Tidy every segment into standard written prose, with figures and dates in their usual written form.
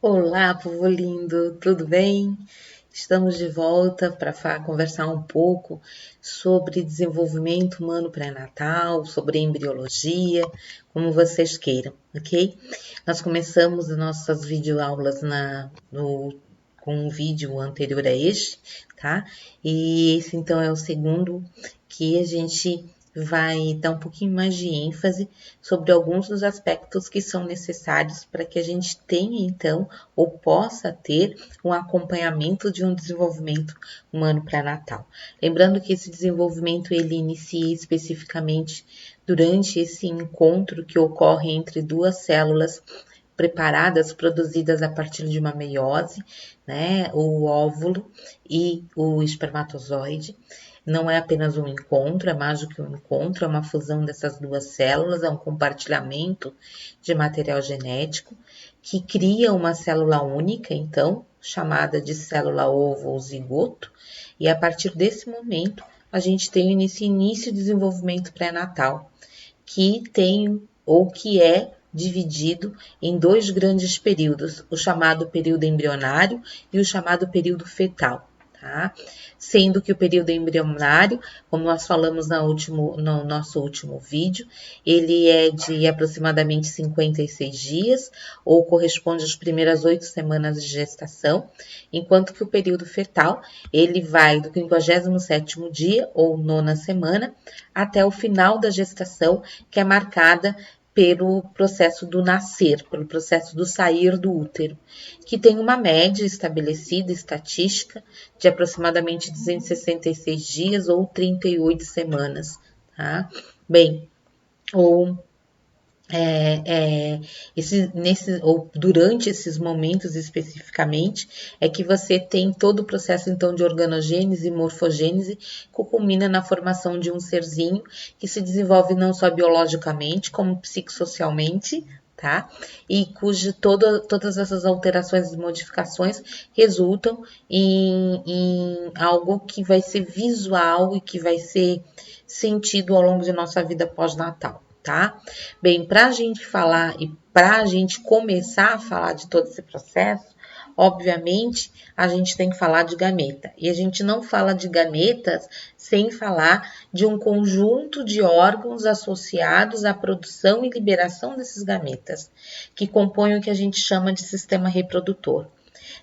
Olá, povo lindo, tudo bem? Estamos de volta para conversar um pouco sobre desenvolvimento humano pré-natal, sobre embriologia, como vocês queiram, ok? Nós começamos as nossas videoaulas com um vídeo anterior a este, tá? E esse então é o segundo que a gente vai dar um pouquinho mais de ênfase sobre alguns dos aspectos que são necessários para que a gente tenha, então, ou possa ter um acompanhamento de um desenvolvimento humano pré-natal. Lembrando que esse desenvolvimento ele inicia especificamente durante esse encontro que ocorre entre duas células preparadas, produzidas a partir de uma meiose, né, o óvulo e o espermatozoide. Não é apenas um encontro, é mais do que um encontro, é uma fusão dessas duas células, é um compartilhamento de material genético que cria uma célula única, então, chamada de célula ovo ou zigoto, e a partir desse momento a gente tem esse início de desenvolvimento pré-natal, que tem ou que é dividido em dois grandes períodos, o chamado período embrionário e o chamado período fetal. Tá? Sendo que o período embrionário, como nós falamos no nosso último vídeo, ele é de aproximadamente 56 dias, ou corresponde às primeiras 8 semanas de gestação, enquanto que o período fetal, ele vai do 57º dia, ou nona semana, até o final da gestação, que é marcada pelo processo do nascer, pelo processo do sair do útero, que tem uma média estabelecida, estatística, de aproximadamente 266 dias ou 38 semanas, tá? Bem, ou ou durante esses momentos especificamente, é que você tem todo o processo então de organogênese e morfogênese que culmina na formação de um serzinho que se desenvolve não só biologicamente, como psicossocialmente, tá? E todas essas alterações e modificações resultam em algo que vai ser visual e que vai ser sentido ao longo de nossa vida pós-natal. Tá? Bem, para a gente falar e para a gente começar a falar de todo esse processo, obviamente a gente tem que falar de gameta. E a gente não fala de gametas sem falar de um conjunto de órgãos associados à produção e liberação desses gametas, que compõem o que a gente chama de sistema reprodutor.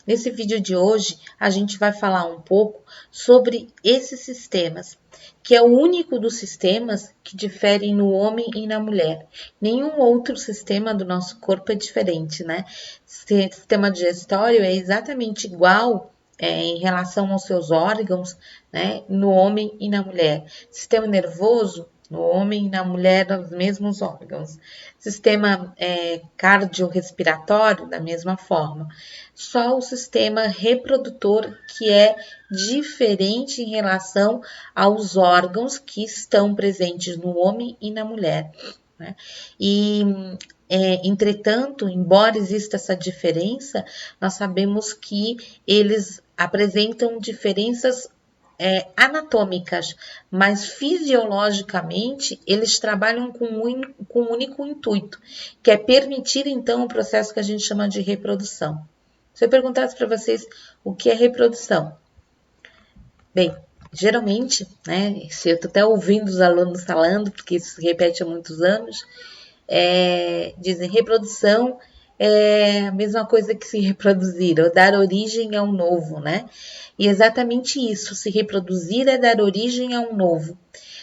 Nesse vídeo de hoje, a gente vai falar um pouco sobre esses sistemas, que é o único dos sistemas que diferem no homem e na mulher. Nenhum outro sistema do nosso corpo é diferente, né? O sistema digestório é exatamente igual em relação aos seus órgãos, né? No homem e na mulher. Sistema nervoso, no homem e na mulher, os mesmos órgãos. Sistema cardiorrespiratório, da mesma forma. Só o sistema reprodutor que é diferente em relação aos órgãos que estão presentes no homem e na mulher. Né? E, entretanto, embora exista essa diferença, nós sabemos que eles apresentam diferenças anatômicas, mas fisiologicamente eles trabalham com um único intuito, que é permitir então o processo que a gente chama de reprodução. Se eu perguntasse para vocês o que é reprodução, bem, geralmente, né, se eu estou até ouvindo os alunos falando, porque isso se repete há muitos anos, dizem reprodução é a mesma coisa que se reproduzir, ou dar origem a um novo, né? E exatamente isso, se reproduzir é dar origem a um novo.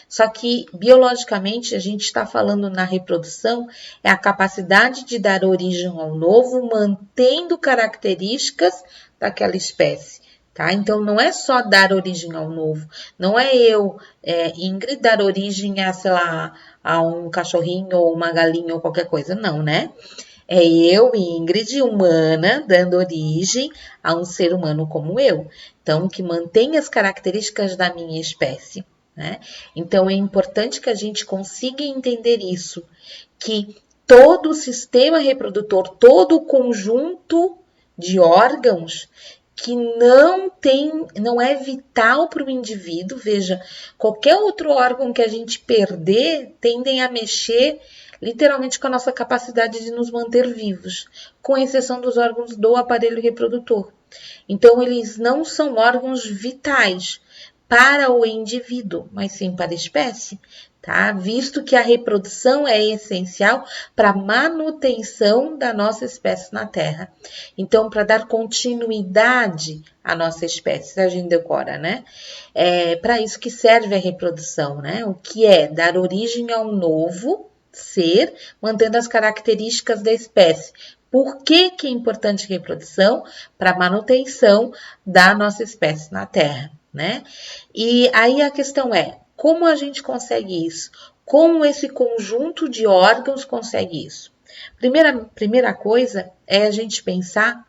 Só que, biologicamente, a gente está falando na reprodução, é a capacidade de dar origem ao novo, mantendo características daquela espécie. Tá? Então, não é só dar origem ao novo. Não é eu, Ingrid, dar origem a, sei lá, a um cachorrinho ou uma galinha ou qualquer coisa. Não, né? É eu, Ingrid, humana, dando origem a um ser humano como eu. Então, que mantém as características da minha espécie. Né? Então, é importante que a gente consiga entender isso, que todo o sistema reprodutor, todo o conjunto de órgãos que não é vital para o indivíduo. Veja, qualquer outro órgão que a gente perder tendem a mexer literalmente com a nossa capacidade de nos manter vivos, com exceção dos órgãos do aparelho reprodutor. Então, eles não são órgãos vitais para o indivíduo, mas sim para a espécie, tá? Visto que a reprodução é essencial para a manutenção da nossa espécie na Terra. Então, para dar continuidade à nossa espécie, a gente decora, né? É para isso que serve a reprodução, né? O que é dar origem a um novo ser, mantendo as características da espécie. Por que é importante a reprodução? Para a manutenção da nossa espécie na Terra, né? E aí a questão é, como a gente consegue isso? Como esse conjunto de órgãos consegue isso? Primeira coisa é a gente pensar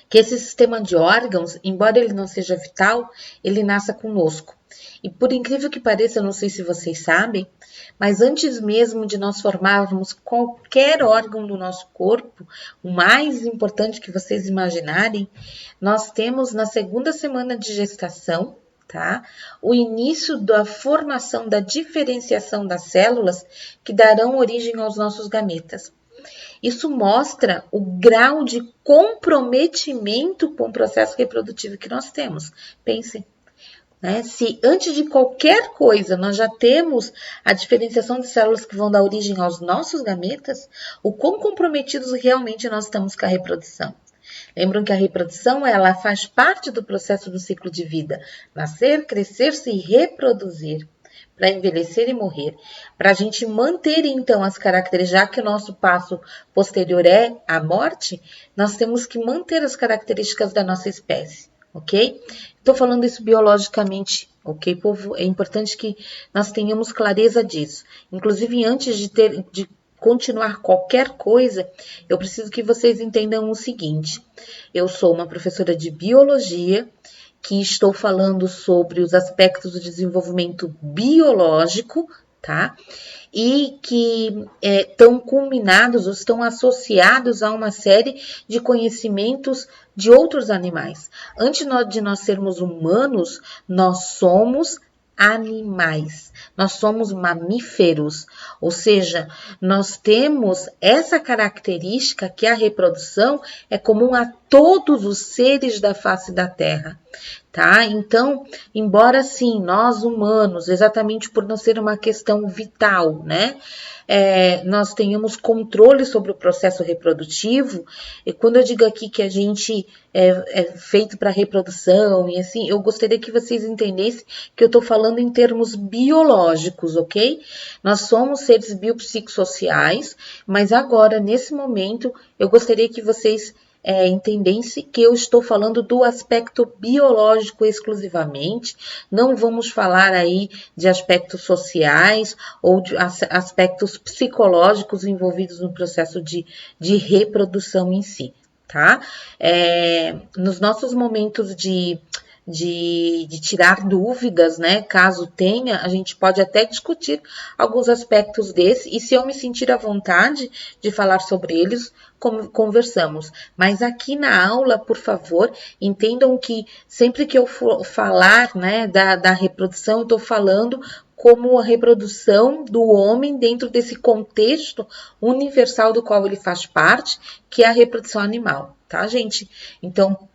que esse sistema de órgãos, embora ele não seja vital, ele nasça conosco. E por incrível que pareça, eu não sei se vocês sabem, mas antes mesmo de nós formarmos qualquer órgão do nosso corpo, o mais importante que vocês imaginarem, nós temos na segunda semana de gestação, tá? O início da formação, da diferenciação das células que darão origem aos nossos gametas. Isso mostra o grau de comprometimento com o processo reprodutivo que nós temos. Pensem, né? Se antes de qualquer coisa nós já temos a diferenciação de células que vão dar origem aos nossos gametas, o quão comprometidos realmente nós estamos com a reprodução. Lembram que a reprodução ela faz parte do processo do ciclo de vida. Nascer, crescer-se e reproduzir. Para envelhecer e morrer. Para a gente manter, então, as características, já que o nosso passo posterior é a morte, nós temos que manter as características da nossa espécie, ok? Estou falando isso biologicamente, ok, povo? É importante que nós tenhamos clareza disso. Inclusive, antes de continuar qualquer coisa, eu preciso que vocês entendam o seguinte. Eu sou uma professora de biologia, que estou falando sobre os aspectos do desenvolvimento biológico, tá? E que estão culminados, ou estão associados a uma série de conhecimentos de outros animais. Antes de nós sermos humanos, nós somos animais. Nós somos mamíferos, ou seja, nós temos essa característica que a reprodução é comum a todos os seres da face da Terra, tá? Então, embora sim, nós humanos, exatamente por não ser uma questão vital, né? Nós tenhamos controle sobre o processo reprodutivo, e quando eu digo aqui que a gente é feito para reprodução, e assim, eu gostaria que vocês entendessem que eu estou falando em termos biológicos, ok? Nós somos seres biopsicossociais, mas agora, nesse momento, eu gostaria que vocês entendesse que eu estou falando do aspecto biológico exclusivamente, não vamos falar aí de aspectos sociais ou de aspectos psicológicos envolvidos no processo de reprodução em si, tá? Nos nossos momentos de tirar dúvidas, né? Caso tenha, a gente pode até discutir alguns aspectos desse, e se eu me sentir à vontade de falar sobre eles, conversamos. Mas aqui na aula, por favor, entendam que sempre que eu for falar, né, da reprodução, eu estou falando como a reprodução do homem dentro desse contexto universal do qual ele faz parte, que é a reprodução animal, tá, gente? Então,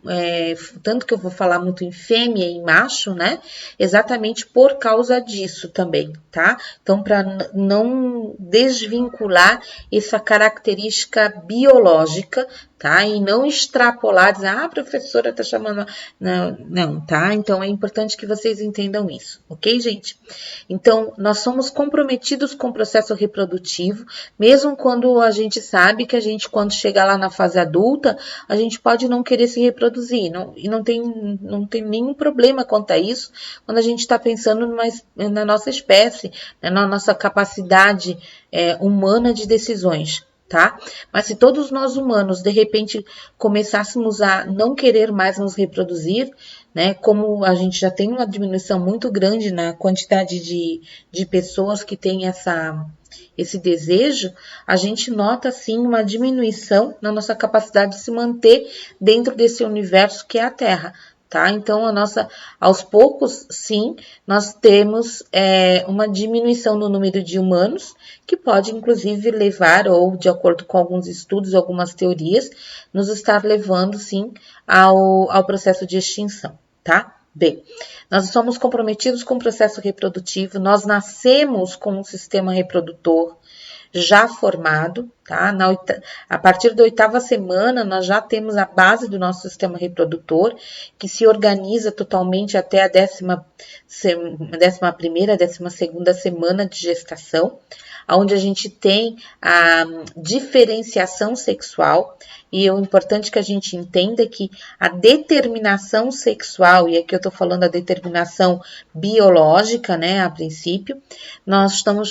tanto que eu vou falar muito em fêmea e em macho, né? Exatamente por causa disso também, tá? Então, para não desvincular essa característica biológica, tá? E não extrapolar, dizer, a professora tá chamando... Não, tá? Então, é importante que vocês entendam isso, ok, gente? Então, nós somos comprometidos com o processo reprodutivo, mesmo quando a gente sabe que a gente, quando chega lá na fase adulta, a gente pode não querer se reproduzir, e não tem nenhum problema quanto a isso, quando a gente está pensando na nossa espécie, né, na nossa capacidade humana de decisões, tá? Mas se todos nós humanos, de repente, começássemos a não querer mais nos reproduzir, né, como a gente já tem uma diminuição muito grande na quantidade de pessoas que têm esse desejo, a gente nota sim uma diminuição na nossa capacidade de se manter dentro desse universo que é a Terra. Tá? Então, aos poucos, sim, nós temos uma diminuição no número de humanos, que pode, inclusive, levar, ou de acordo com alguns estudos, algumas teorias, nos estar levando, sim, ao processo de extinção, tá? Bem, nós somos comprometidos com o processo reprodutivo, nós nascemos com um sistema reprodutor já formado, tá? A partir da 8ª semana, nós já temos a base do nosso sistema reprodutor, que se organiza totalmente até a 11ª, 12ª semana de gestação, onde a gente tem a diferenciação sexual, e o importante que a gente entenda é que a determinação sexual, e aqui eu estou falando da determinação biológica, né, a princípio,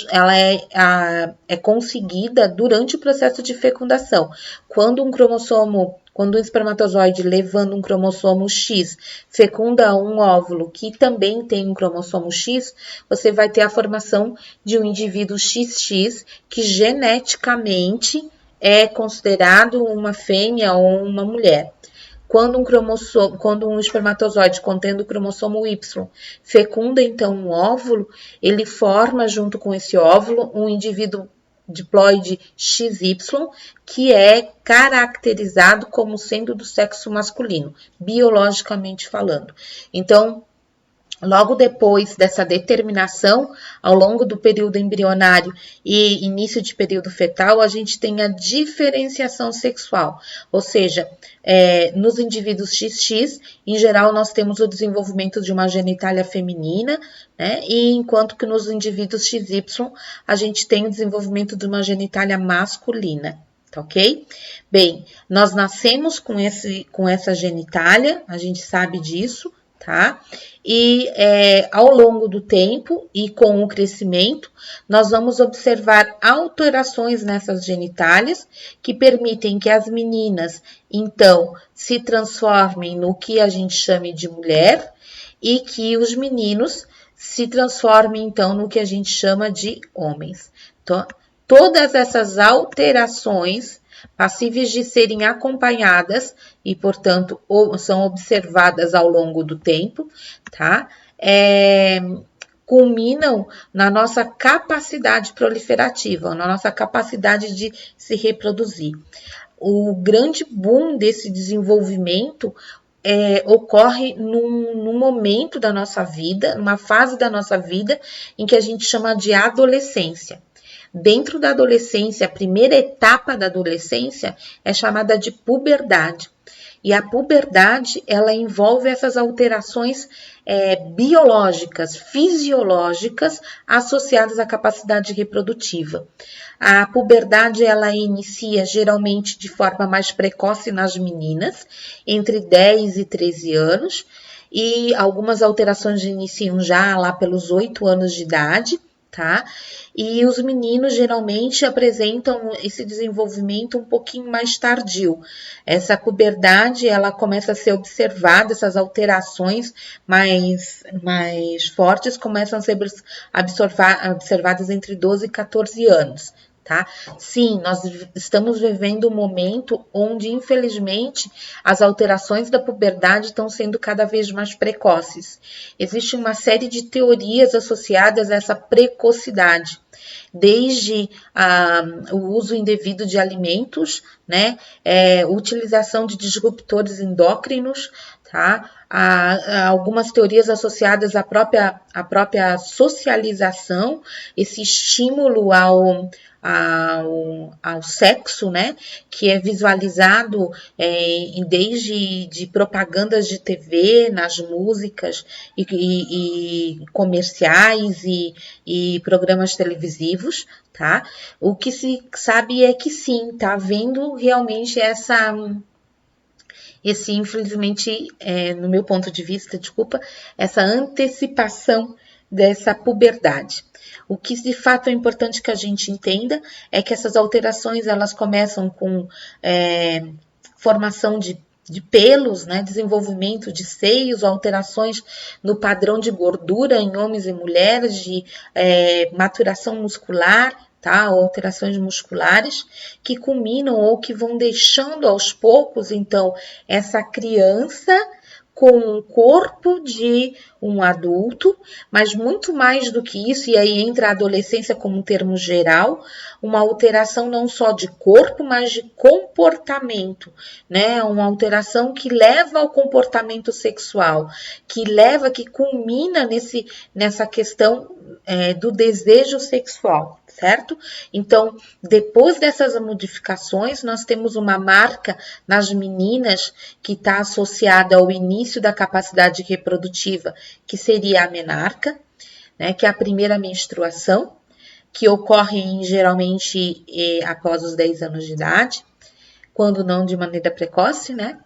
ela é conseguida durante o processo de fecundação. Quando um espermatozoide levando um cromossomo X fecunda um óvulo que também tem um cromossomo X, você vai ter a formação de um indivíduo XX que geneticamente é considerado uma fêmea ou uma mulher. Quando um espermatozoide contendo o cromossomo Y fecunda então um óvulo, ele forma junto com esse óvulo um indivíduo diploide XY, que é caracterizado como sendo do sexo masculino, biologicamente falando. Então, logo depois dessa determinação, ao longo do período embrionário e início de período fetal, a gente tem a diferenciação sexual, ou seja, nos indivíduos XX, em geral, nós temos o desenvolvimento de uma genitália feminina, né? E enquanto que nos indivíduos XY, a gente tem o desenvolvimento de uma genitália masculina. Tá ok? Bem, nós nascemos com essa genitália, a gente sabe disso, tá? E ao longo do tempo e com o crescimento, nós vamos observar alterações nessas genitálias que permitem que as meninas, então, se transformem no que a gente chame de mulher e que os meninos se transformem, então, no que a gente chama de homens. Então, todas essas alterações passíveis de serem acompanhadas e, portanto, são observadas ao longo do tempo, tá? Culminam na nossa capacidade proliferativa, na nossa capacidade de se reproduzir. O grande boom desse desenvolvimento ocorre num momento da nossa vida, numa fase da nossa vida em que a gente chama de adolescência. Dentro da adolescência, a primeira etapa da adolescência é chamada de puberdade. E a puberdade, ela envolve essas alterações biológicas, fisiológicas, associadas à capacidade reprodutiva. A puberdade, ela inicia geralmente de forma mais precoce nas meninas, entre 10 e 13 anos, e algumas alterações iniciam já lá pelos 8 anos de idade, tá? E os meninos geralmente apresentam esse desenvolvimento um pouquinho mais tardio. Essa puberdade, ela começa a ser observada, essas alterações mais fortes começam a ser observadas entre 12 e 14 anos. Tá? Sim, nós estamos vivendo um momento onde, infelizmente, as alterações da puberdade estão sendo cada vez mais precoces. Existe uma série de teorias associadas a essa precocidade, desde o uso indevido de alimentos, né? Utilização de disruptores endócrinos, tá? Há algumas teorias associadas à própria socialização, esse estímulo ao sexo, né, que é visualizado desde de propagandas de TV, nas músicas e comerciais e programas televisivos, tá? O que se sabe é que sim, tá havendo realmente infelizmente, no meu ponto de vista, desculpa, essa antecipação dessa puberdade. O que de fato é importante que a gente entenda é que essas alterações elas começam com formação de pelos, né, desenvolvimento de seios, alterações no padrão de gordura em homens e mulheres, de maturação muscular, tá? Alterações musculares que culminam ou que vão deixando aos poucos, então, essa criança com o corpo de um adulto, mas muito mais do que isso, e aí entra a adolescência como um termo geral, uma alteração não só de corpo, mas de comportamento, né? Uma alteração que leva ao comportamento sexual, que culmina nessa questão do desejo sexual, certo? Então, depois dessas modificações, nós temos uma marca nas meninas que está associada ao início da capacidade reprodutiva, que seria a menarca, né, que é a primeira menstruação, que ocorre geralmente após os 10 anos de idade, quando não de maneira precoce, né?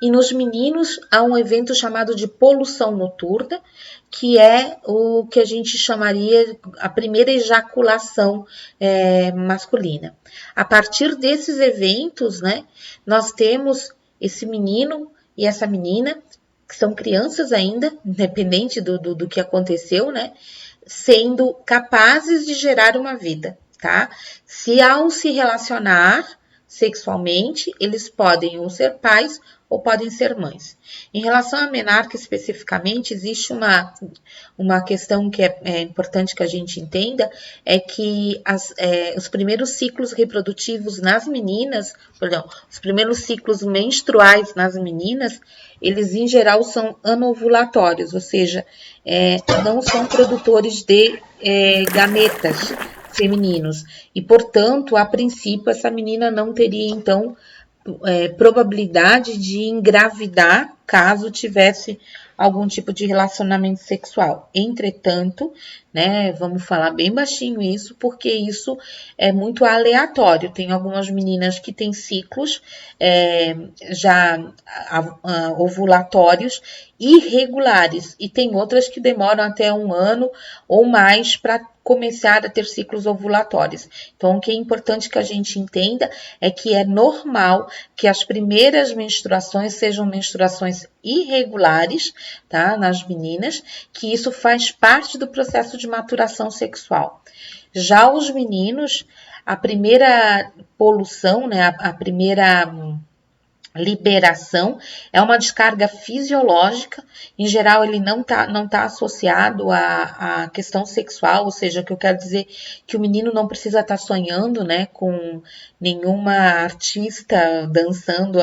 E nos meninos há um evento chamado de poluição noturna, que é o que a gente chamaria a primeira ejaculação masculina. A partir desses eventos, né, nós temos esse menino e essa menina, que são crianças ainda, independente do que aconteceu, né, sendo capazes de gerar uma vida, tá? Se ao se relacionar sexualmente, eles podem ou ser pais ou podem ser mães. Em relação à menarca especificamente, existe uma questão que é importante que a gente entenda, é que os primeiros ciclos reprodutivos nas meninas, perdão, os primeiros ciclos menstruais nas meninas, eles em geral são anovulatórios, ou seja, não são produtores de gametas femininos. E, portanto, a princípio, essa menina não teria, então, probabilidade de engravidar caso tivesse algum tipo de relacionamento sexual. Entretanto, né, vamos falar bem baixinho isso, porque isso é muito aleatório. Tem algumas meninas que têm ciclos já ovulatórios irregulares e tem outras que demoram até 1 ano ou mais para começar a ter ciclos ovulatórios. Então, o que é importante que a gente entenda é que é normal que as primeiras menstruações sejam menstruações irregulares, tá, nas meninas, que isso faz parte do processo de maturação sexual. Já os meninos, a primeira poluição, né, a primeira liberação é uma descarga fisiológica, em geral ele não tá associado à questão sexual, ou seja, o que eu quero dizer que o menino não precisa estar sonhando, né, com nenhuma artista dançando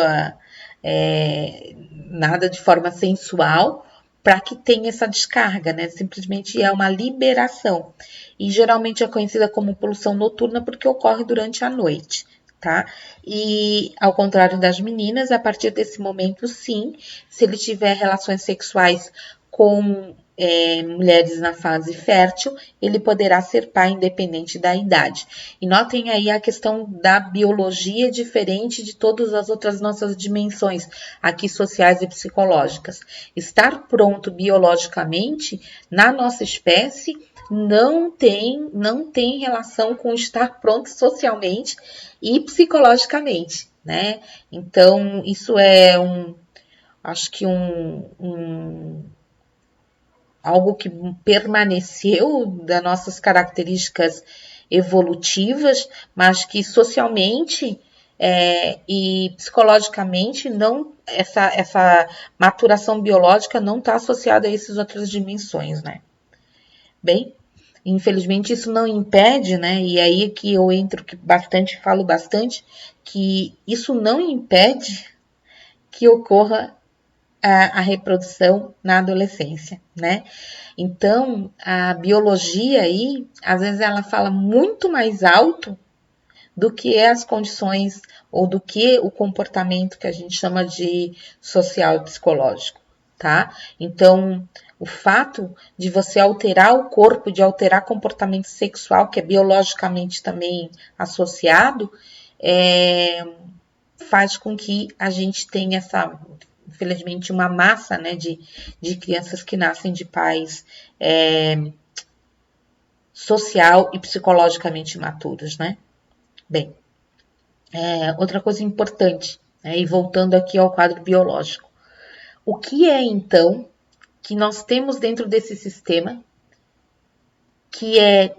nada de forma sensual, para que tenha essa descarga, né, simplesmente é uma liberação, e geralmente é conhecida como poluição noturna porque ocorre durante a noite. Tá? E ao contrário das meninas, a partir desse momento, sim, se ele tiver relações sexuais com mulheres na fase fértil, ele poderá ser pai independente da idade. E notem aí a questão da biologia diferente de todas as outras nossas dimensões, aqui sociais e psicológicas. Estar pronto biologicamente na nossa espécie não tem relação com estar pronto socialmente e psicologicamente, né? Então, isso é acho que algo que permaneceu das nossas características evolutivas, mas que socialmente e psicologicamente essa maturação biológica não está associada a essas outras dimensões, né? Bem, infelizmente isso não impede, né? E aí que eu entro falo bastante, que isso não impede que ocorra a reprodução na adolescência, né? Então, a biologia aí, às vezes ela fala muito mais alto do que as condições ou do que o comportamento que a gente chama de social e psicológico, tá? Então, o fato de você alterar o corpo, de alterar comportamento sexual, que é biologicamente também associado, faz com que a gente tenha infelizmente, uma massa, né, de crianças que nascem de pais social e psicologicamente imaturos, né? Bem, outra coisa importante, né, e voltando aqui ao quadro biológico. O que é, então, que nós temos dentro desse sistema que é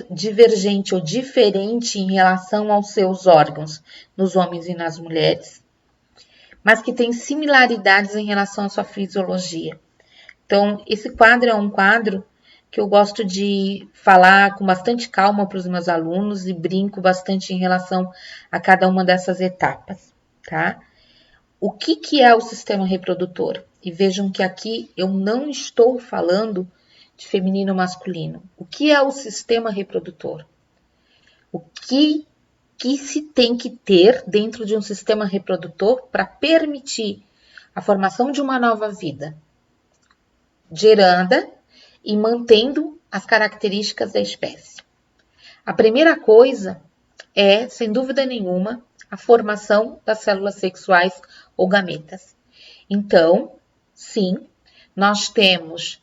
divergente ou diferente em relação aos seus órgãos, nos homens e nas mulheres, mas que tem similaridades em relação à sua fisiologia. Então, esse quadro é um quadro que eu gosto de falar com bastante calma para os meus alunos e brinco bastante em relação a cada uma dessas etapas, tá? O que é o sistema reprodutor? E vejam que aqui eu não estou falando de feminino ou masculino. O que é o sistema reprodutor? O que se tem que ter dentro de um sistema reprodutor para permitir a formação de uma nova vida, geranda e mantendo as características da espécie. A primeira coisa é, sem dúvida nenhuma, a formação das células sexuais ou gametas. Então, sim, nós temos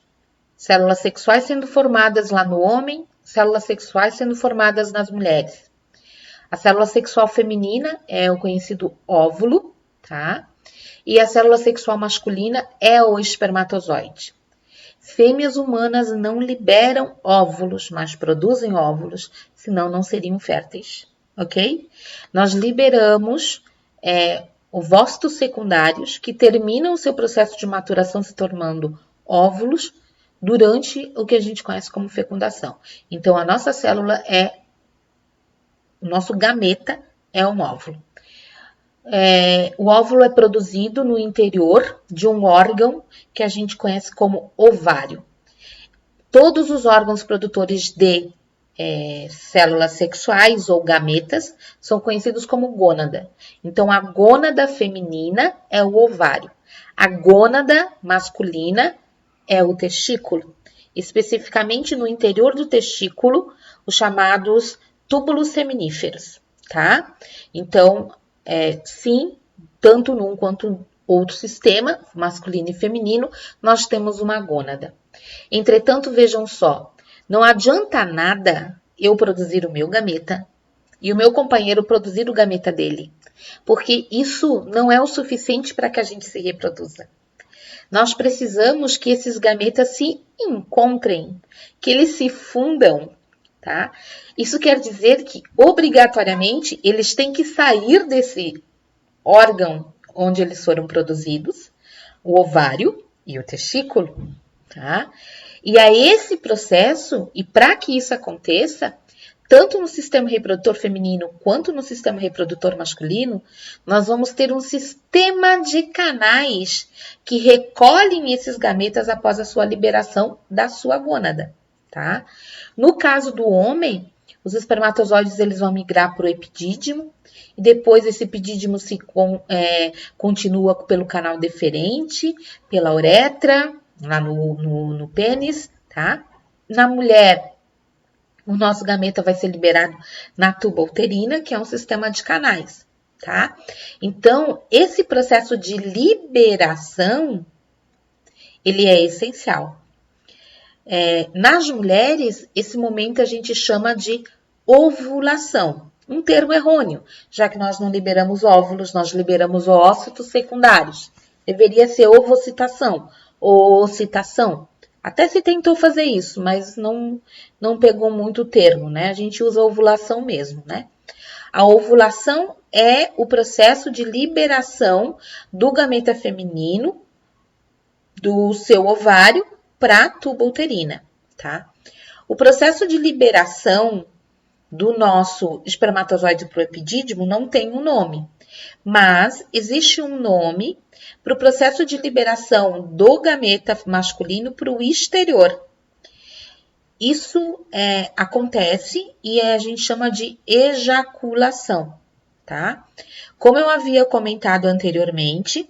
células sexuais sendo formadas lá no homem, células sexuais sendo formadas nas mulheres. A célula sexual feminina é o conhecido óvulo, tá? E a célula sexual masculina é o espermatozoide. Fêmeas humanas não liberam óvulos, mas produzem óvulos, senão não seriam férteis, ok? Nós liberamos ovócitos secundários que terminam o seu processo de maturação se tornando óvulos durante o que a gente conhece como fecundação. Então, a nossa célula o nosso gameta é um óvulo. O óvulo é produzido no interior de um órgão que a gente conhece como ovário. Todos os órgãos produtores de células sexuais ou gametas são conhecidos como gônada. Então, a gônada feminina é o ovário. A gônada masculina é o testículo. Especificamente no interior do testículo, os chamados túbulos seminíferos, tá? Então, sim, tanto num quanto outro sistema, masculino e feminino, nós temos uma gônada. Entretanto, vejam só, não adianta nada eu produzir o meu gameta e o meu companheiro produzir o gameta dele, porque isso não é o suficiente para que a gente se reproduza. Nós precisamos que esses gametas se encontrem, que eles se fundam, tá? Isso quer dizer que, obrigatoriamente, eles têm que sair desse órgão onde eles foram produzidos, o ovário e o testículo, tá? E a esse processo, e para que isso aconteça, tanto no sistema reprodutor feminino quanto no sistema reprodutor masculino, nós vamos ter um sistema de canais que recolhem esses gametas após a sua liberação da sua gônada, tá? No caso do homem, os espermatozoides eles vão migrar para o epidídimo, e depois esse epidídimo continua pelo canal deferente, pela uretra, lá no pênis, tá? Na mulher, o nosso gameta vai ser liberado na tuba uterina, que é um sistema de canais, tá? Então, esse processo de liberação, ele é essencial. Nas mulheres, esse momento a gente chama de ovulação. Um termo errôneo, já que nós não liberamos óvulos, nós liberamos oócitos secundários. Deveria ser ovocitação ou ocitação. Até se tentou fazer isso, mas não pegou muito o termo, né? A gente usa ovulação mesmo, né? A ovulação é o processo de liberação do gameta feminino, do seu ovário, para a tuba uterina, tá? O processo de liberação do nosso espermatozoide para o epidídimo não tem um nome, mas existe um nome para o processo de liberação do gameta masculino para o exterior. Isso acontece e a gente chama de ejaculação, tá? Como eu havia comentado anteriormente,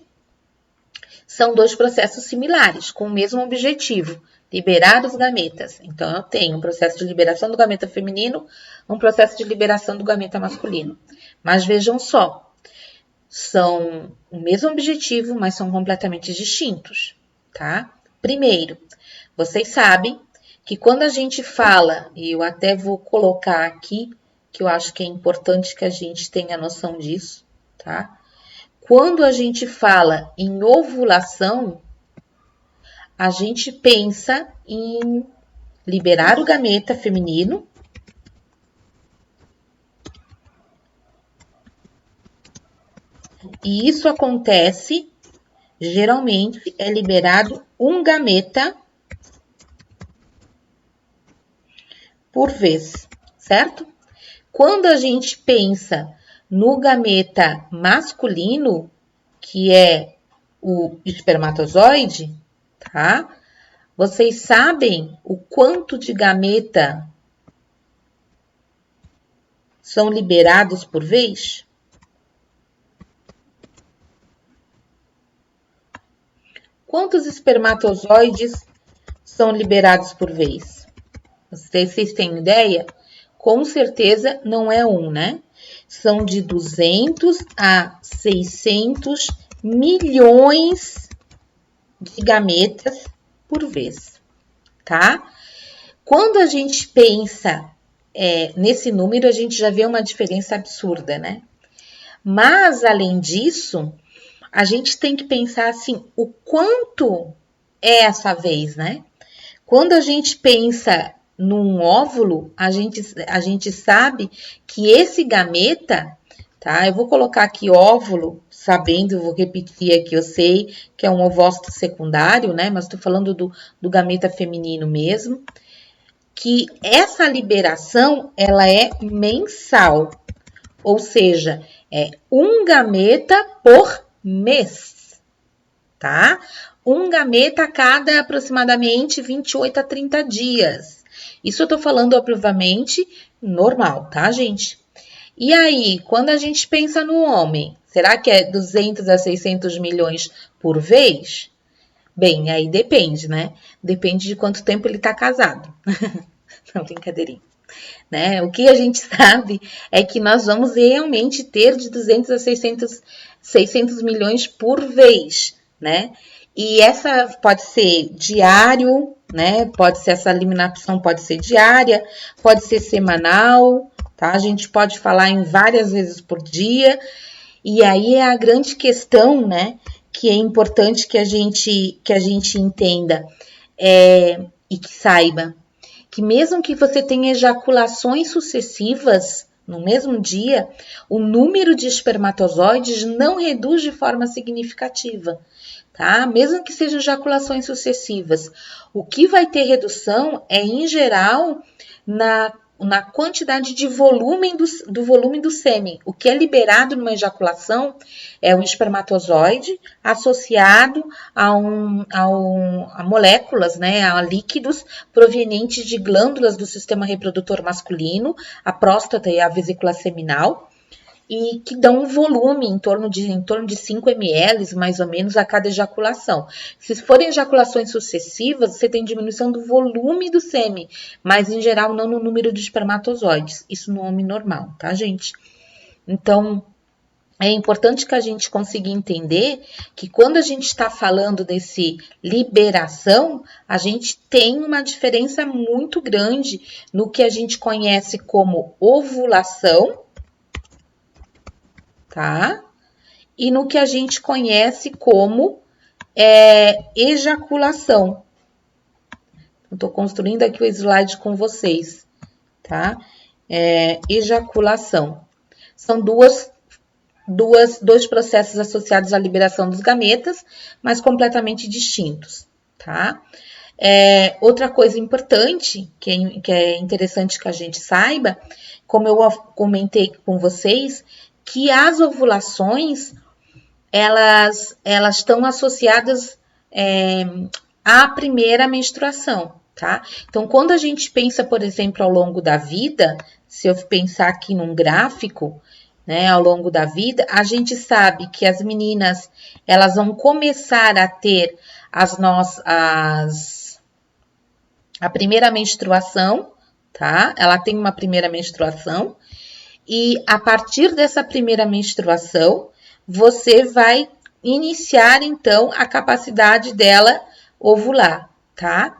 são dois processos similares, com o mesmo objetivo, liberar os gametas. Então, eu tenho um processo de liberação do gameta feminino, um processo de liberação do gameta masculino. Mas vejam só, são o mesmo objetivo, mas são completamente distintos, tá? Primeiro, vocês sabem que quando a gente fala, e eu até vou colocar aqui, que eu acho que é importante que a gente tenha noção disso, tá? Quando a gente fala em ovulação, a gente pensa em liberar o gameta feminino. E isso acontece, geralmente, é liberado um gameta por vez, certo? Quando a gente pensa no gameta masculino, que é o espermatozoide, tá? Vocês sabem o quanto de gameta são liberados por vez? Quantos espermatozoides são liberados por vez? Vocês têm ideia? Com certeza não é um, né? São de 200 a 600 milhões de gametas por vez, tá? Quando a gente pensa nesse número, a gente já vê uma diferença absurda, né? Mas, além disso, a gente tem que pensar assim, o quanto é essa vez, né? Quando a gente pensa num óvulo, a gente sabe que esse gameta, tá? Eu vou colocar aqui óvulo, sabendo, eu vou repetir aqui, eu sei que é um ovócito secundário, né? Mas estou falando do gameta feminino mesmo, que essa liberação, ela é mensal, ou seja, é um gameta por mês, tá? Um gameta a cada aproximadamente 28 a 30 dias. Isso eu tô falando, obviamente, normal, tá, gente? E aí, quando a gente pensa no homem, será que é 200 a 600 milhões por vez? Bem, aí depende, né? Depende de quanto tempo ele tá casado. Não, brincadeirinha. Né? O que a gente sabe é que nós vamos realmente ter de 200 a 600 milhões por vez, né? E essa pode ser diário, né? Pode ser essa eliminação, pode ser diária, pode ser semanal, tá? A gente pode falar em várias vezes por dia. E aí é a grande questão, né? Que é importante que a gente entenda e que saiba que mesmo que você tenha ejaculações sucessivas no mesmo dia, o número de espermatozoides não reduz de forma significativa, tá? Mesmo que sejam ejaculações sucessivas. O que vai ter redução é, em geral, na quantidade de volume do volume do sêmen. O que é liberado numa ejaculação é um espermatozoide associado a moléculas, né, a líquidos provenientes de glândulas do sistema reprodutor masculino, a próstata e a vesícula seminal, e que dão um volume em torno de 5 ml, mais ou menos, a cada ejaculação. Se forem ejaculações sucessivas, você tem diminuição do volume do sêmen, mas em geral não no número de espermatozoides. Isso no homem normal, tá, gente? Então, é importante que a gente consiga entender que quando a gente está falando desse liberação, a gente tem uma diferença muito grande no que a gente conhece como ovulação, tá? E no que a gente conhece como ejaculação. Estou construindo aqui o slide com vocês, tá? Ejaculação. São dois processos associados à liberação dos gametas, mas completamente distintos, tá? Outra coisa importante, que é interessante que a gente saiba, como eu comentei com vocês, que as ovulações, elas estão associadas à primeira menstruação, tá? Então, quando a gente pensa, por exemplo, ao longo da vida, se eu pensar aqui num gráfico, né, ao longo da vida, a gente sabe que as meninas, elas vão começar a ter a primeira menstruação, tá? Ela tem uma primeira menstruação, e a partir dessa primeira menstruação, você vai iniciar, então, a capacidade dela ovular, tá?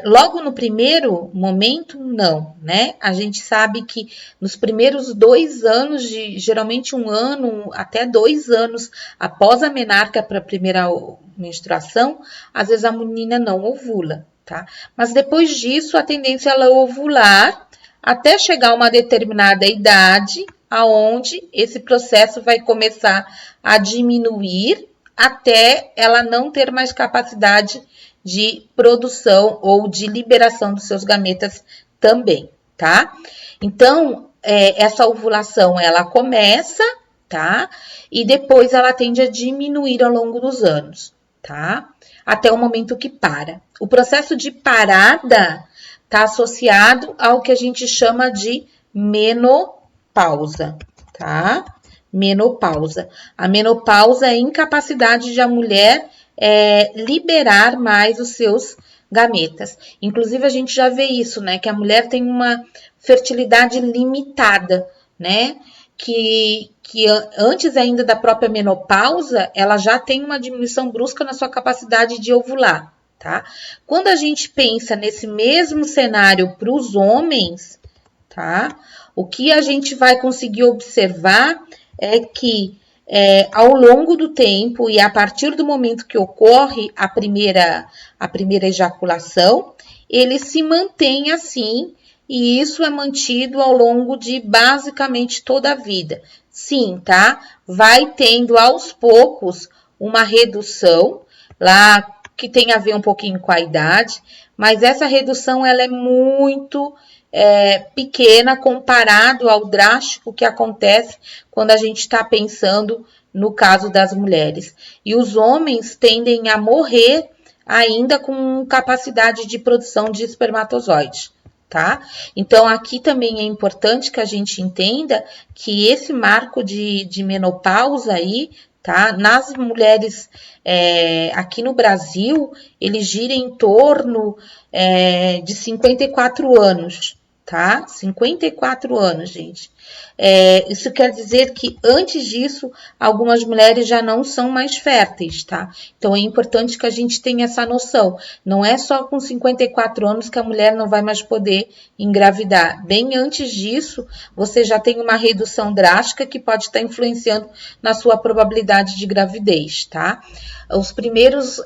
Logo no primeiro momento, não, né? A gente sabe que nos primeiros 2 anos, geralmente 1 ano até 2 anos após a menarca para a primeira menstruação, às vezes a menina não ovula, tá? Mas depois disso, a tendência ela é ovular até chegar a uma determinada idade, aonde esse processo vai começar a diminuir até ela não ter mais capacidade de produção ou de liberação dos seus gametas também, tá? Então, essa ovulação, ela começa, tá? E depois ela tende a diminuir ao longo dos anos, tá? Até o momento que para. O processo de parada está associado ao que a gente chama de menopausa, tá? Menopausa. A menopausa é a incapacidade de a mulher liberar mais os seus gametas. Inclusive, a gente já vê isso, né? Que a mulher tem uma fertilidade limitada, né? Que antes ainda da própria menopausa, ela já tem uma diminuição brusca na sua capacidade de ovular, tá? Quando a gente pensa nesse mesmo cenário para os homens, tá? O que a gente vai conseguir observar é que ao longo do tempo e a partir do momento que ocorre a primeira ejaculação, ele se mantém assim, e isso é mantido ao longo de basicamente toda a vida. Sim, tá? Vai tendo aos poucos uma redução lá que tem a ver um pouquinho com a idade, mas essa redução ela é muito pequena comparado ao drástico que acontece quando a gente está pensando no caso das mulheres. E os homens tendem a morrer ainda com capacidade de produção de espermatozoide, tá? Então, aqui também é importante que a gente entenda que esse marco de menopausa aí, tá? Nas mulheres aqui no Brasil, ele gira em torno de 54 anos, tá? 54 anos, gente. Isso quer dizer que antes disso, algumas mulheres já não são mais férteis, tá? Então é importante que a gente tenha essa noção. Não é só com 54 anos que a mulher não vai mais poder engravidar. Bem antes disso, você já tem uma redução drástica que pode estar influenciando na sua probabilidade de gravidez, tá? Os primeiros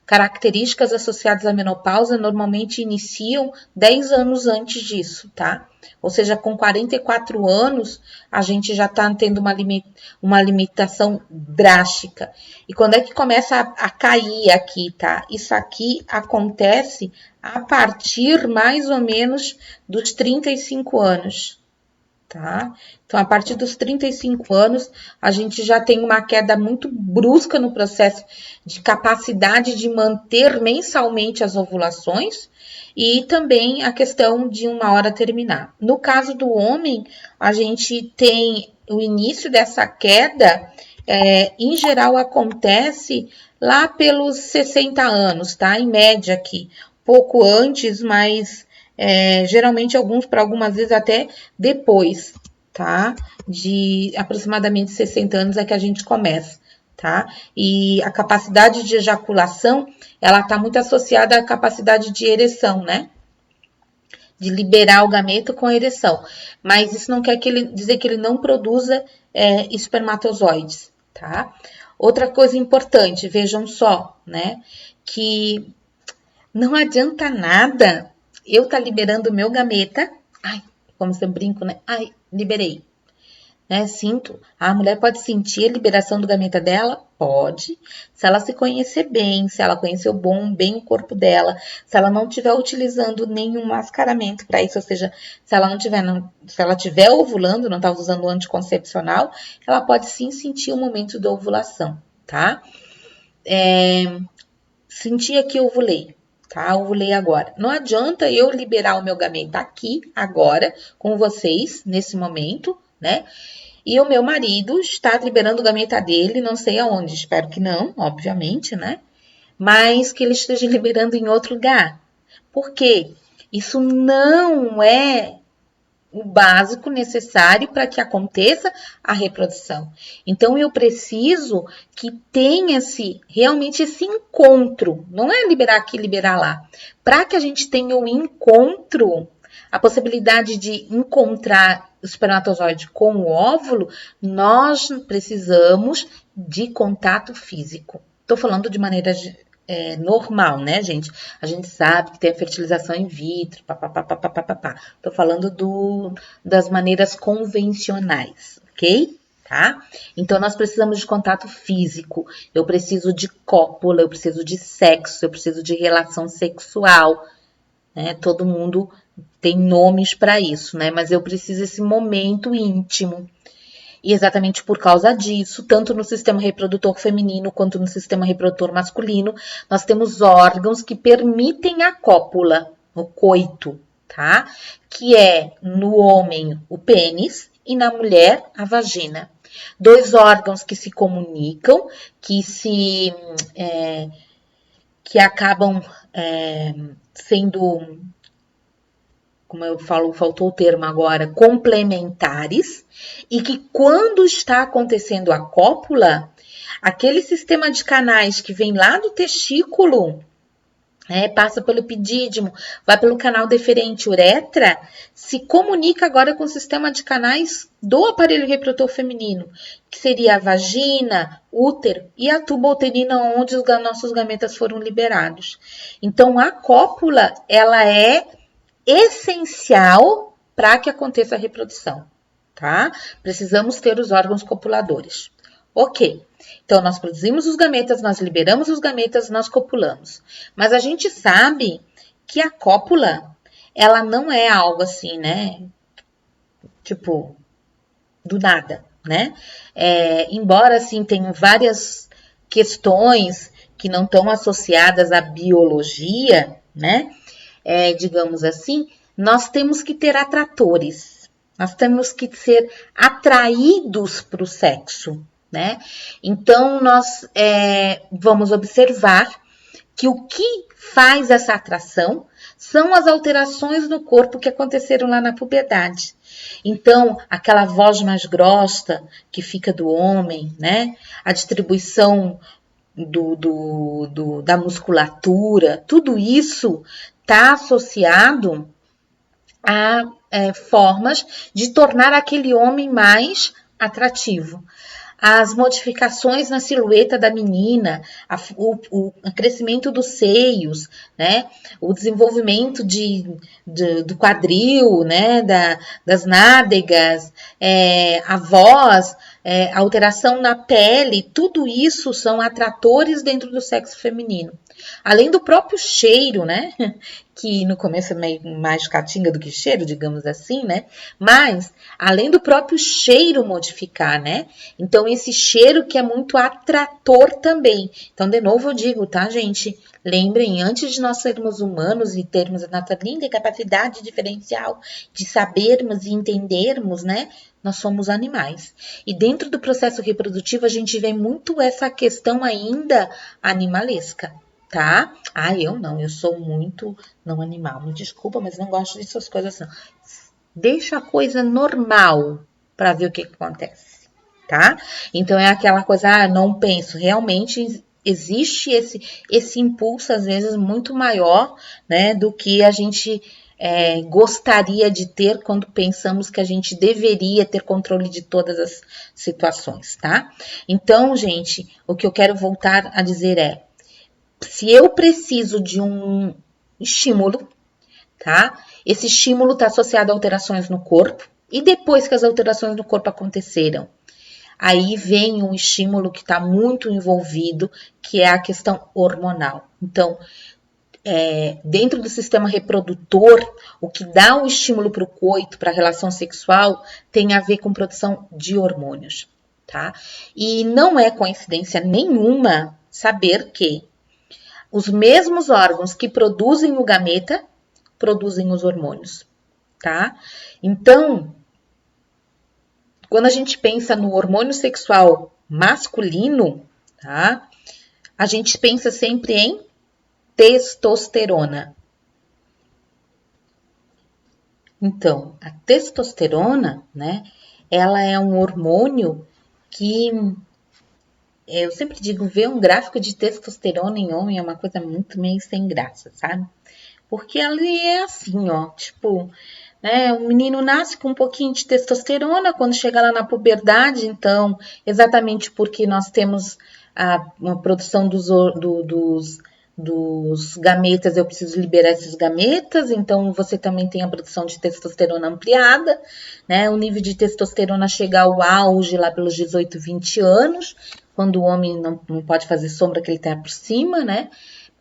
características associadas à menopausa normalmente iniciam 10 anos antes disso, tá? Ou seja, com 44 anos, a gente já está tendo uma limitação drástica. E quando é que começa a cair aqui, tá? Isso aqui acontece a partir mais ou menos dos 35 anos, tá? Então, a partir dos 35 anos, a gente já tem uma queda muito brusca no processo de capacidade de manter mensalmente as ovulações e também a questão de uma hora terminar. No caso do homem, a gente tem o início dessa queda, em geral acontece lá pelos 60 anos, tá? Em média aqui, pouco antes, mas geralmente para algumas vezes até depois, tá? De aproximadamente 60 anos é que a gente começa, tá? E a capacidade de ejaculação, ela tá muito associada à capacidade de ereção, né? De liberar o gameto com a ereção. Mas isso não quer dizer que ele não produza espermatozoides, tá? Outra coisa importante, vejam só, né? Que não adianta nada eu tá liberando o meu gameta. Ai, como se eu brinco, né? Ai, liberei. Né? Sinto. A mulher pode sentir a liberação do gameta dela? Pode. Se ela se conhecer bem, se ela conhecer bem o corpo dela, se ela não estiver utilizando nenhum mascaramento para isso, ou seja, se ela estiver ovulando, não está usando o anticoncepcional, ela pode sim sentir o momento da ovulação, tá? Sentir que eu ovulei. Tá? Ovulei agora. Não adianta eu liberar o meu gameta aqui, agora, com vocês, nesse momento, né? E o meu marido está liberando o gameta dele, não sei aonde, espero que não, obviamente, né? Mas que ele esteja liberando em outro lugar. Por quê? Isso não é o básico necessário para que aconteça a reprodução. Então, eu preciso que tenha-se realmente esse encontro, não é liberar aqui, liberar lá. Para que a gente tenha um encontro, a possibilidade de encontrar o espermatozoide com o óvulo, nós precisamos de contato físico. Estou falando de maneira normal, né, gente? A gente sabe que tem a fertilização in vitro, papapá. Tô falando das maneiras convencionais, ok? Tá? Então, nós precisamos de contato físico, eu preciso de cópula, eu preciso de sexo, eu preciso de relação sexual, né? Todo mundo tem nomes para isso, né? Mas eu preciso desse momento íntimo. E exatamente por causa disso, tanto no sistema reprodutor feminino quanto no sistema reprodutor masculino, nós temos órgãos que permitem a cópula, o coito, tá? Que é no homem o pênis e na mulher a vagina. Dois órgãos que se comunicam, que acabam sendo, como eu falo, faltou o termo agora, complementares, e que quando está acontecendo a cópula, aquele sistema de canais que vem lá do testículo, passa pelo epidídimo, vai pelo canal deferente uretra, se comunica agora com o sistema de canais do aparelho reprodutor feminino, que seria a vagina, útero e a tuba uterina onde os nossos gametas foram liberados. Então, a cópula, ela é essencial para que aconteça a reprodução, tá? Precisamos ter os órgãos copuladores. Ok, então nós produzimos os gametas, nós liberamos os gametas, nós copulamos. Mas a gente sabe que a cópula, ela não é algo assim, né? Tipo, do nada, né? Embora, assim, tenham várias questões que não estão associadas à biologia, né? Digamos assim, nós temos que ter atratores, nós temos que ser atraídos para o sexo, né? Então, nós vamos observar que o que faz essa atração são as alterações no corpo que aconteceram lá na puberdade. Então, aquela voz mais grossa que fica do homem, né? A distribuição da musculatura, tudo isso está associado a formas de tornar aquele homem mais atrativo. As modificações na silhueta da menina, o crescimento dos seios, né? O desenvolvimento do quadril, né? Das nádegas, a voz, a alteração na pele, tudo isso são atratores dentro do sexo feminino. Além do próprio cheiro, né? Que no começo é meio mais catinga do que cheiro, digamos assim, né? Mas, além do próprio cheiro modificar, né? Então, esse cheiro que é muito atrator também. Então, de novo eu digo, tá, gente? Lembrem, antes de nós sermos humanos e termos a nossa linda capacidade diferencial de sabermos e entendermos, né? Nós somos animais. E dentro do processo reprodutivo, a gente vê muito essa questão ainda animalesca. Tá? Eu sou muito não animal. Me desculpa, mas não gosto dessas coisas não. Deixa a coisa normal para ver o que acontece, tá? Então é aquela coisa, não penso. Realmente existe esse impulso, às vezes, muito maior, né, do que a gente gostaria de ter quando pensamos que a gente deveria ter controle de todas as situações, tá? Então, gente, o que eu quero voltar a dizer se eu preciso de um estímulo, tá? Esse estímulo está associado a alterações no corpo. E depois que as alterações no corpo aconteceram, aí vem um estímulo que está muito envolvido, que é a questão hormonal. Então, dentro do sistema reprodutor, o que dá o estímulo para o coito, para a relação sexual, tem a ver com produção de hormônios, tá? E não é coincidência nenhuma saber que os mesmos órgãos que produzem o gameta produzem os hormônios, tá? Então, quando a gente pensa no hormônio sexual masculino, tá? A gente pensa sempre em testosterona. Então, a testosterona, né? Ela é um hormônio que eu sempre digo, ver um gráfico de testosterona em homem é uma coisa muito meio sem graça, sabe? Porque ali é assim, ó, tipo, né? O menino nasce com um pouquinho de testosterona, quando chega lá na puberdade, então, exatamente porque nós temos uma produção dos dos gametas, eu preciso liberar esses gametas, então você também tem a produção de testosterona ampliada, né? O nível de testosterona chega ao auge lá pelos 18, 20 anos, quando o homem não pode fazer sombra que ele tem por cima, né?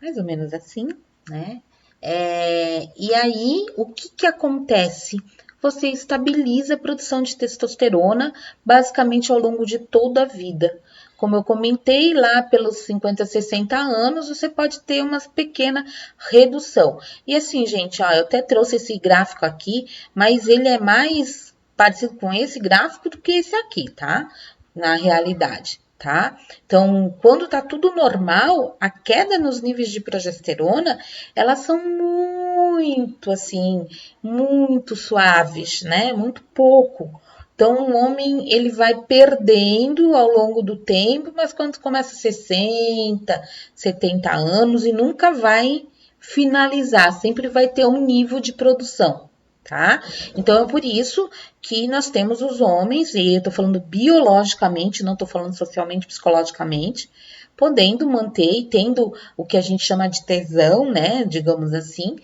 Mais ou menos assim, né? E aí, o que acontece? Você estabiliza a produção de testosterona basicamente ao longo de toda a vida. Como eu comentei, lá pelos 50, 60 anos, você pode ter uma pequena redução. E assim, gente, ó, eu até trouxe esse gráfico aqui, mas ele é mais parecido com esse gráfico do que esse aqui, tá? Na realidade, tá? Então, quando tá tudo normal, a queda nos níveis de progesterona, elas são muito, assim, muito suaves, né? Muito pouco. Então, o homem, ele vai perdendo ao longo do tempo, mas quando começa 60, 70 anos e nunca vai finalizar, sempre vai ter um nível de produção, tá? Então, é por isso que nós temos os homens, e eu tô falando biologicamente, não tô falando socialmente, psicologicamente, podendo manter e tendo o que a gente chama de tesão, né, digamos assim,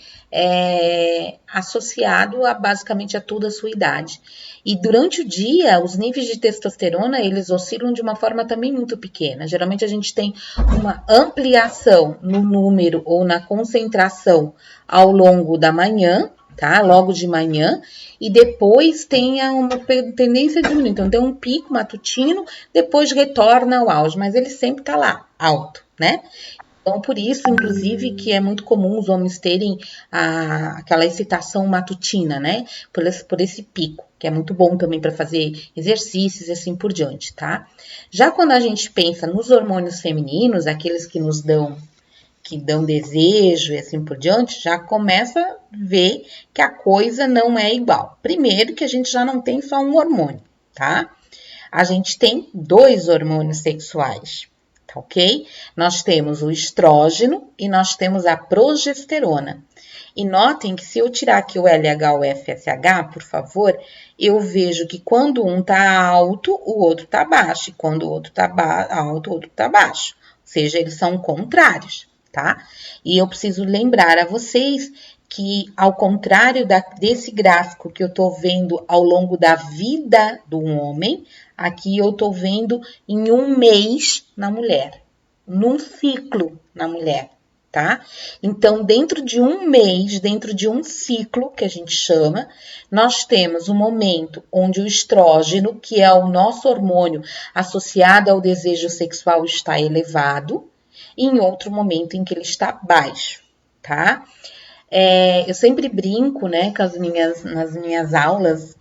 associado a basicamente a toda a sua idade. E durante o dia, os níveis de testosterona, eles oscilam de uma forma também muito pequena. Geralmente a gente tem uma ampliação no número ou na concentração ao longo da manhã, tá? Logo de manhã, e depois tem uma tendência a diminuir. Então, tem um pico matutino, depois retorna ao auge, mas ele sempre tá lá, alto, né? Então, por isso, inclusive, que é muito comum os homens terem aquela excitação matutina, né? Por esse pico, que é muito bom também para fazer exercícios e assim por diante, tá? Já quando a gente pensa nos hormônios femininos, aqueles que dão desejo e assim por diante, já começa a ver que a coisa não é igual. Primeiro que a gente já não tem só um hormônio, tá? A gente tem 2 hormônios sexuais, tá ok? Nós temos o estrógeno e nós temos a progesterona. E notem que se eu tirar aqui o LH ou FSH, por favor, eu vejo que quando um tá alto, o outro tá baixo. E quando o outro tá alto, o outro tá baixo. Ou seja, eles são contrários, tá? E eu preciso lembrar a vocês que, ao contrário desse gráfico que eu tô vendo ao longo da vida do homem, aqui eu tô vendo em um mês na mulher, num ciclo na mulher, tá? Então, dentro de um mês, dentro de um ciclo, que a gente chama, nós temos um momento onde o estrógeno, que é o nosso hormônio associado ao desejo sexual, está elevado, e em outro momento em que ele está baixo, tá? Eu sempre brinco, né, nas minhas aulas,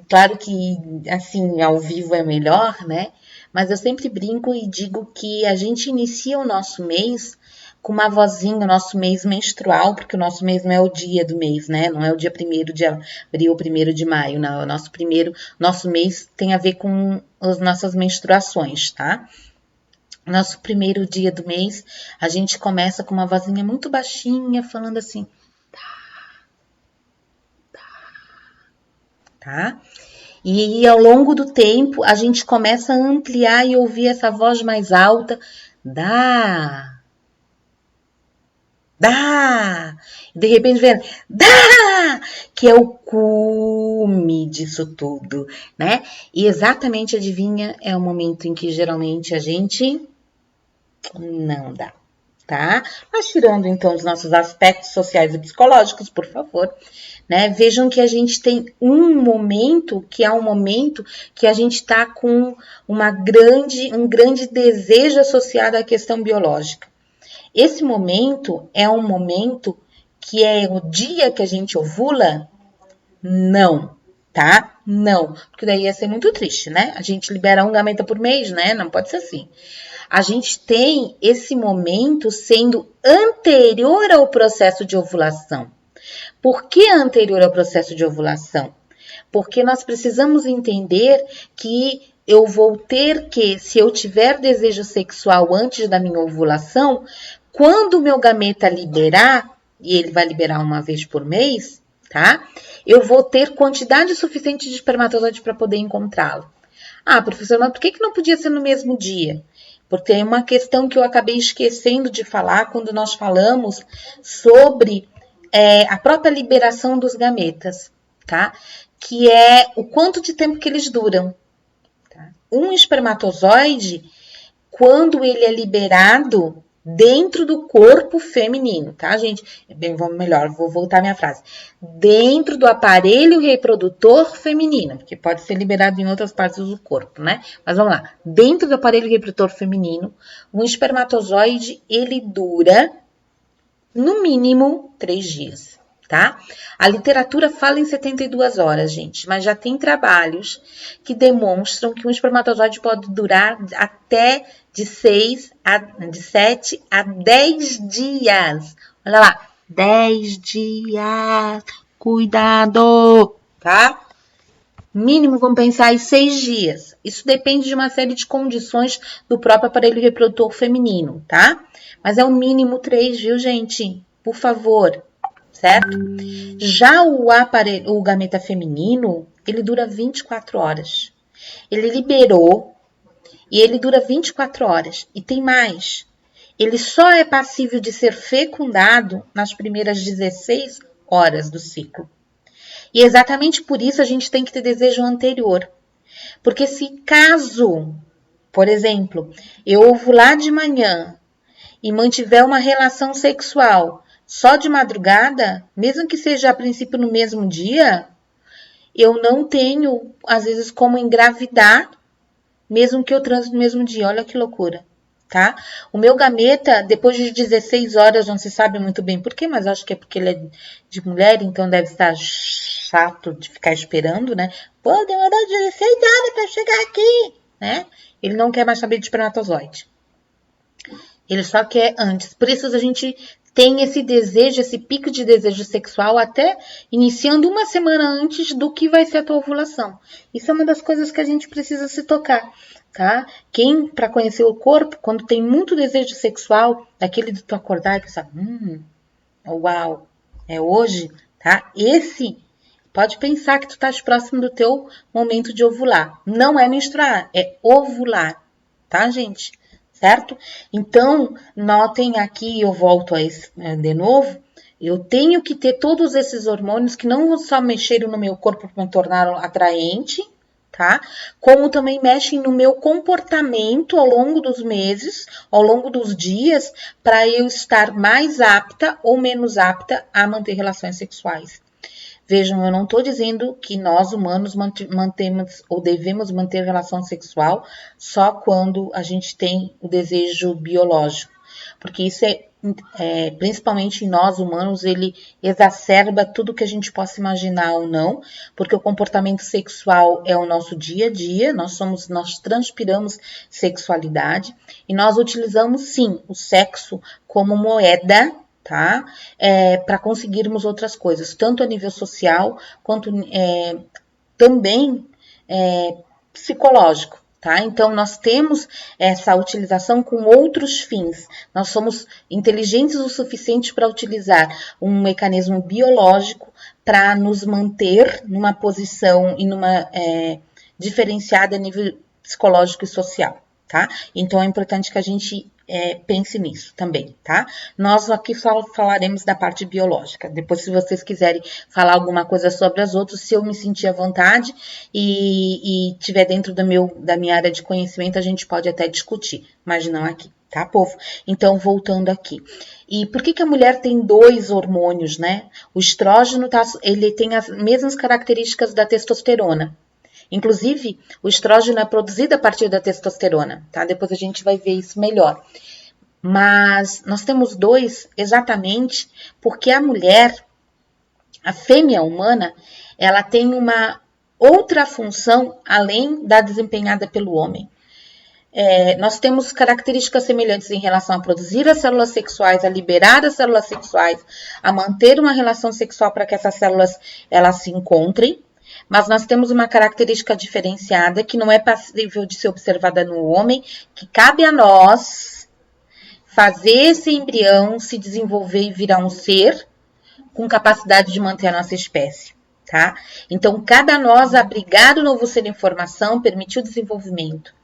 claro que, assim, ao vivo é melhor, né, mas eu sempre brinco e digo que a gente inicia o nosso mês com uma vozinha, o nosso mês menstrual, porque o nosso mês não é o dia do mês, né, não é o dia 1º de abril ou 1º de maio, não, é o nosso mês tem a ver com as nossas menstruações, tá? Nosso primeiro dia do mês, a gente começa com uma vozinha muito baixinha, falando assim, tá? E ao longo do tempo, a gente começa a ampliar e ouvir essa voz mais alta, dá, dá. De repente vem, dá, que é o cume disso tudo, né? E exatamente, adivinha, é o momento em que geralmente a gente não dá. Tá? Mas tirando então os nossos aspectos sociais e psicológicos, por favor, né? Vejam que a gente tem um momento que é um momento que a gente está com um grande desejo associado à questão biológica. Esse momento é um momento que é o dia que a gente ovula? Não, tá? Não, porque daí ia ser muito triste, né? A gente libera um gameta por mês, né? Não pode ser assim. A gente tem esse momento sendo anterior ao processo de ovulação. Por que anterior ao processo de ovulação? Porque nós precisamos entender que eu vou ter que, se eu tiver desejo sexual antes da minha ovulação, quando o meu gameta liberar, e ele vai liberar uma vez por mês, tá? Eu vou ter quantidade suficiente de espermatozoide para poder encontrá-lo. Ah, professor, mas por que não podia ser no mesmo dia? porque tem uma questão que eu acabei esquecendo de falar quando nós falamos sobre a própria liberação dos gametas, tá? Que é o quanto de tempo que eles duram. Tá? Um espermatozoide, quando ele é liberado dentro do corpo feminino, tá, gente? Bem, vamos melhor, vou voltar minha frase. Dentro do aparelho reprodutor feminino, porque pode ser liberado em outras partes do corpo, né? Mas vamos lá. Dentro do aparelho reprodutor feminino, um espermatozoide, ele dura no mínimo 3 dias, tá? A literatura fala em 72 horas, gente, mas já tem trabalhos que demonstram que um espermatozoide pode durar até de 7 a 10 dias. Olha lá, 10 dias, cuidado, tá? Mínimo, vamos pensar em 6 dias. Isso depende de uma série de condições do próprio aparelho reprodutor feminino, tá? Mas é o mínimo 3, viu, gente? Por favor, certo? Já o gameta feminino, ele dura 24 horas. Ele liberou e ele dura 24 horas. E tem mais. Ele só é passível de ser fecundado nas primeiras 16 horas do ciclo. E exatamente por isso a gente tem que ter desejo anterior. Porque se caso, por exemplo, eu ovular de manhã e mantiver uma relação sexual só de madrugada, mesmo que seja a princípio no mesmo dia, eu não tenho, às vezes, como engravidar, mesmo que eu transe no mesmo dia. Olha que loucura, tá? O meu gameta, depois de 16 horas, não se sabe muito bem por quê, mas acho que é porque ele é de mulher, então deve estar chato de ficar esperando, né? Pô, demorou 16 horas para chegar aqui, né? Ele não quer mais saber de espermatozoide. Ele só quer antes. Por isso a gente tem esse desejo, esse pico de desejo sexual até iniciando uma semana antes do que vai ser a tua ovulação. Isso é uma das coisas que a gente precisa se tocar, tá? Quem, para conhecer o corpo, quando tem muito desejo sexual, daquele de tu acordar e pensar, uau, é hoje, tá? Esse, pode pensar que tu estás próximo do teu momento de ovular. Não é menstruar, é ovular, tá, gente? Certo? Então, notem aqui, eu volto a esse de novo, eu tenho que ter todos esses hormônios que não só mexeram no meu corpo para me tornar atraente, tá? Como também mexem no meu comportamento ao longo dos meses, ao longo dos dias, para eu estar mais apta ou menos apta a manter relações sexuais. Vejam, eu não estou dizendo que nós humanos mantemos ou devemos manter relação sexual só quando a gente tem o desejo biológico, porque isso principalmente em nós humanos, ele exacerba tudo que a gente possa imaginar ou não, porque o comportamento sexual é o nosso dia a dia, nós transpiramos sexualidade e nós utilizamos sim o sexo como moeda, tá? Para conseguirmos outras coisas, tanto a nível social quanto também psicológico. Tá? Então, nós temos essa utilização com outros fins. Nós somos inteligentes o suficiente para utilizar um mecanismo biológico para nos manter numa posição e numa diferenciada a nível psicológico e social. Tá? Então, é importante que a gente pense nisso também, tá? Nós aqui só falaremos da parte biológica. Depois, se vocês quiserem falar alguma coisa sobre as outras, se eu me sentir à vontade e tiver dentro da minha área de conhecimento, a gente pode até discutir, mas não aqui, tá, povo? Então, voltando aqui. E por que a mulher tem 2 hormônios, né? O estrógeno, ele tem as mesmas características da testosterona. Inclusive, o estrógeno é produzido a partir da testosterona, tá? Depois a gente vai ver isso melhor. Mas nós temos 2 exatamente porque a mulher, a fêmea humana, ela tem uma outra função além da desempenhada pelo homem. Nós temos características semelhantes em relação a produzir as células sexuais, a liberar as células sexuais, a manter uma relação sexual para que essas células elas se encontrem. Mas nós temos uma característica diferenciada que não é passível de ser observada no homem, que cabe a nós fazer esse embrião se desenvolver e virar um ser com capacidade de manter a nossa espécie, tá? Então, cabe a nós abrigar o novo ser em formação, permitir o desenvolvimento.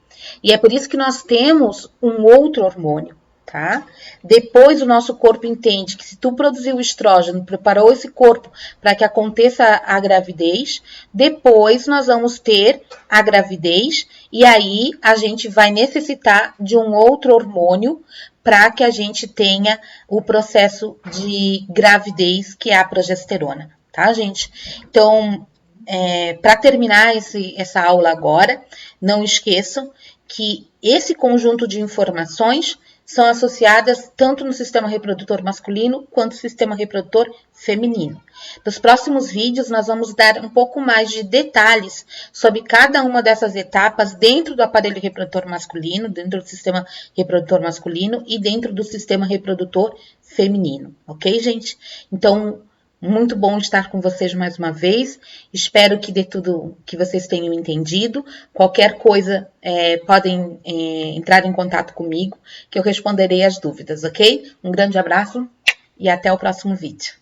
E é por isso que nós temos um outro hormônio, tá? Depois o nosso corpo entende que se tu produziu o estrógeno, preparou esse corpo para que aconteça a gravidez, depois nós vamos ter a gravidez e aí a gente vai necessitar de um outro hormônio para que a gente tenha o processo de gravidez, que é a progesterona, tá, gente? Então, para terminar essa aula agora, não esqueçam que esse conjunto de informações são associadas tanto no sistema reprodutor masculino quanto no sistema reprodutor feminino. Nos próximos vídeos, nós vamos dar um pouco mais de detalhes sobre cada uma dessas etapas dentro do aparelho reprodutor masculino, dentro do sistema reprodutor masculino e dentro do sistema reprodutor feminino, ok, gente? Então, muito bom estar com vocês mais uma vez. Espero que dê tudo que vocês tenham entendido. Qualquer coisa, podem entrar em contato comigo, que eu responderei as dúvidas, ok? Um grande abraço e até o próximo vídeo.